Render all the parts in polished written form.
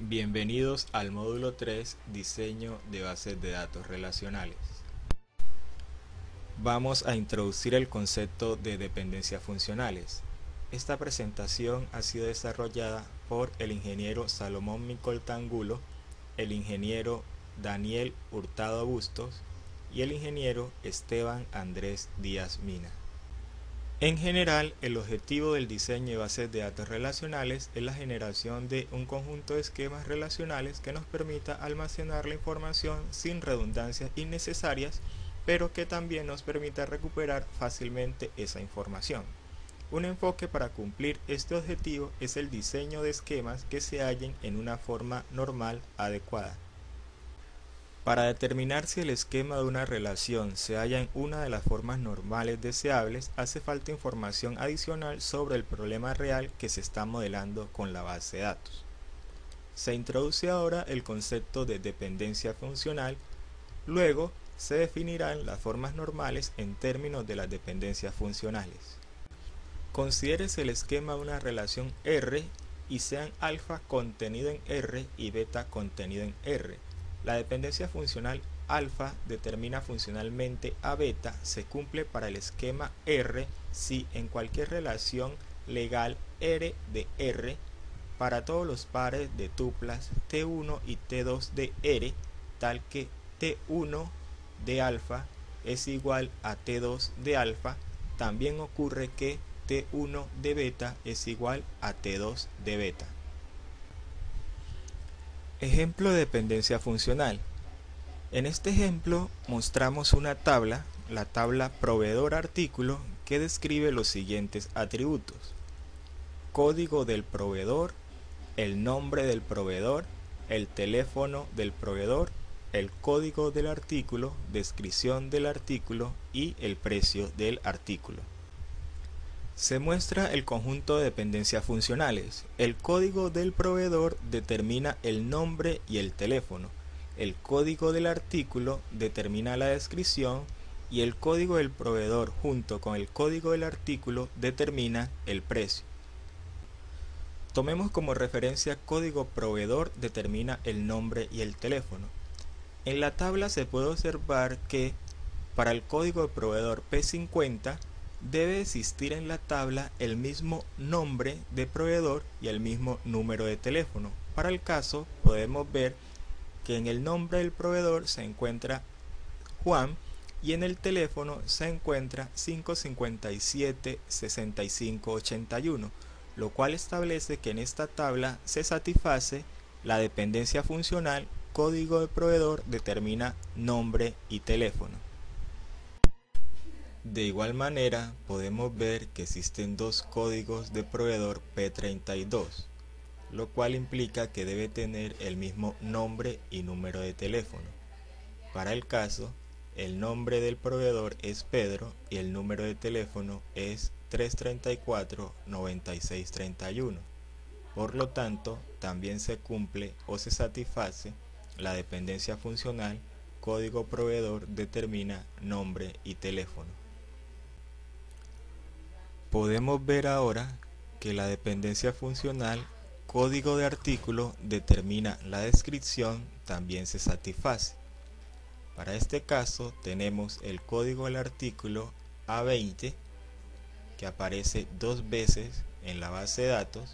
Bienvenidos al módulo 3, Diseño de bases de datos relacionales. Vamos a introducir el concepto de dependencias funcionales. Esta presentación ha sido desarrollada por el ingeniero Salomón Micolta Angulo, el ingeniero Daniel Hurtado Bustos y el ingeniero Esteban Andrés Díaz Mina. En general, el objetivo del diseño de bases de datos relacionales es la generación de un conjunto de esquemas relacionales que nos permita almacenar la información sin redundancias innecesarias, pero que también nos permita recuperar fácilmente esa información. Un enfoque para cumplir este objetivo es el diseño de esquemas que se hallen en una forma normal adecuada. Para determinar si el esquema de una relación se halla en una de las formas normales deseables, hace falta información adicional sobre el problema real que se está modelando con la base de datos. Se introduce ahora el concepto de dependencia funcional, luego se definirán las formas normales en términos de las dependencias funcionales. Considérese el esquema de una relación R y sean alfa contenido en R y beta contenido en R. La dependencia funcional alfa determina funcionalmente a beta se cumple para el esquema R si en cualquier relación legal R de R para todos los pares de tuplas T1 y T2 de R, tal que T1 de alfa es igual a T2 de alfa, también ocurre que T1 de beta es igual a T2 de beta. Ejemplo de dependencia funcional. En este ejemplo mostramos una tabla, la tabla proveedor-artículo, que describe los siguientes atributos: código del proveedor, el nombre del proveedor, el teléfono del proveedor, el código del artículo, descripción del artículo y el precio del artículo. Se muestra el conjunto de dependencias funcionales. El código del proveedor determina el nombre y el teléfono. El código del artículo determina la descripción y el código del proveedor junto con el código del artículo determina el precio. Tomemos como referencia código proveedor determina el nombre y el teléfono. En la tabla se puede observar que para el código de proveedor P50 debe existir en la tabla el mismo nombre de proveedor y el mismo número de teléfono. Para el caso podemos ver que en el nombre del proveedor se encuentra Juan y en el teléfono se encuentra 557-6581, lo cual establece que en esta tabla se satisface la dependencia funcional código de proveedor determina nombre y teléfono. De igual manera, podemos ver que existen dos códigos de proveedor P32, lo cual implica que debe tener el mismo nombre y número de teléfono. Para el caso, el nombre del proveedor es Pedro y el número de teléfono es 334-9631. Por lo tanto, también se cumple o se satisface la dependencia funcional código proveedor determina nombre y teléfono. Podemos ver ahora que la dependencia funcional código de artículo determina la descripción también se satisface. Para este caso tenemos el código del artículo A20 que aparece dos veces en la base de datos,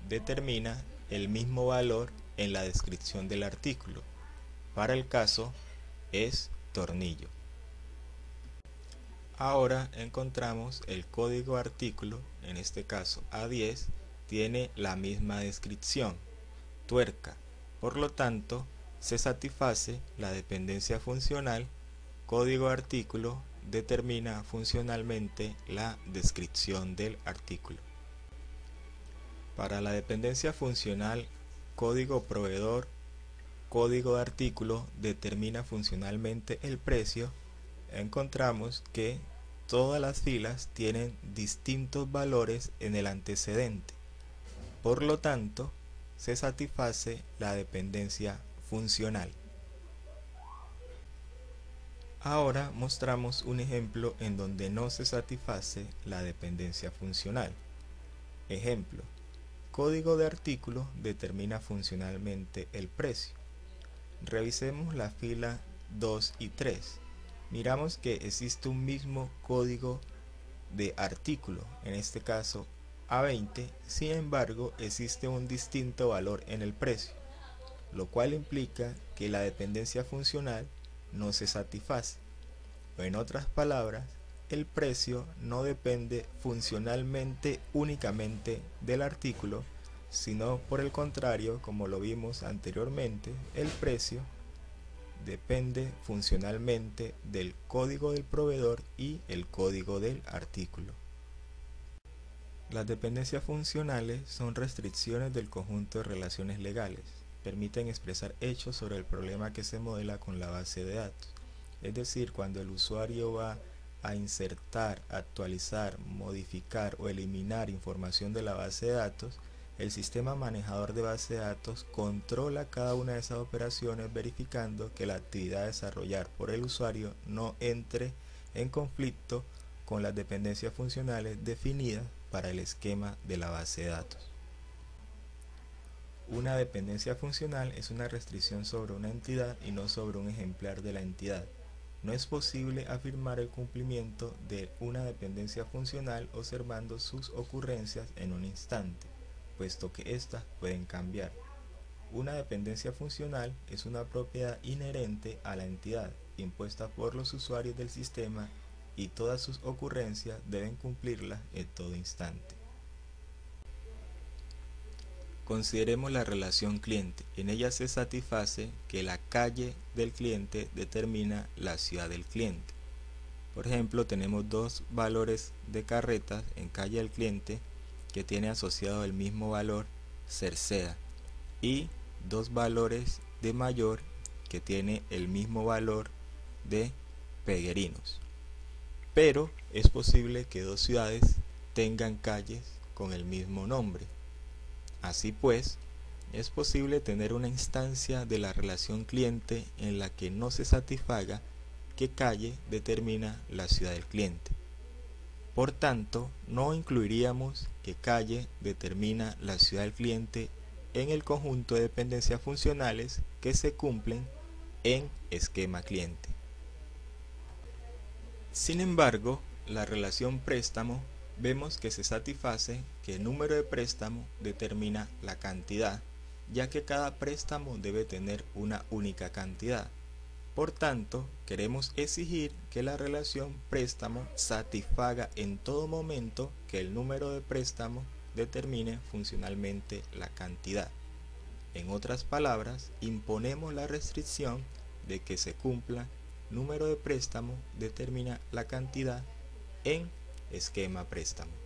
determina el mismo valor en la descripción del artículo. Para el caso es tornillo. Ahora encontramos el código artículo, en este caso A10, tiene la misma descripción, tuerca. Por lo tanto, se satisface la dependencia funcional, código artículo determina funcionalmente la descripción del artículo. Para la dependencia funcional, código proveedor, código de artículo determina funcionalmente el precio, encontramos que todas las filas tienen distintos valores en el antecedente. Por lo tanto, se satisface la dependencia funcional. Ahora mostramos un ejemplo en donde no se satisface la dependencia funcional. Ejemplo: código de artículo determina funcionalmente el precio. Revisemos la fila 2 y 3. Miramos que existe un mismo código de artículo, en este caso A20, sin embargo existe un distinto valor en el precio, lo cual implica que la dependencia funcional no se satisface. O en otras palabras, el precio no depende funcionalmente únicamente del artículo, sino por el contrario, como lo vimos anteriormente, el precio depende funcionalmente del código del proveedor y el código del artículo. Las dependencias funcionales son restricciones del conjunto de relaciones legales. Permiten expresar hechos sobre el problema que se modela con la base de datos. Es decir, cuando el usuario va a insertar, actualizar, modificar o eliminar información de la base de datos, el sistema manejador de base de datos controla cada una de esas operaciones verificando que la actividad a desarrollar por el usuario no entre en conflicto con las dependencias funcionales definidas para el esquema de la base de datos. Una dependencia funcional es una restricción sobre una entidad y no sobre un ejemplar de la entidad. No es posible afirmar el cumplimiento de una dependencia funcional observando sus ocurrencias en un instante, puesto que éstas pueden cambiar. Una dependencia funcional es una propiedad inherente a la entidad, impuesta por los usuarios del sistema, y todas sus ocurrencias deben cumplirlas en todo instante. Consideremos la relación cliente. En ella se satisface que la calle del cliente determina la ciudad del cliente. Por ejemplo, tenemos dos valores de carretas en calle del cliente que tiene asociado el mismo valor Cerceda y dos valores de mayor que tiene el mismo valor de Peguerinos. Pero es posible que dos ciudades tengan calles con el mismo nombre. Así pues, es posible tener una instancia de la relación cliente en la que no se satisfaga qué calle determina la ciudad del cliente. Por tanto, no incluiríamos que calle determina la ciudad del cliente en el conjunto de dependencias funcionales que se cumplen en esquema cliente. Sin embargo, la relación préstamo vemos que se satisface que el número de préstamo determina la cantidad, ya que cada préstamo debe tener una única cantidad. Por tanto, queremos exigir que la relación préstamo satisfaga en todo momento que el número de préstamo determine funcionalmente la cantidad. En otras palabras, imponemos la restricción de que se cumpla número de préstamo determina la cantidad en esquema préstamo.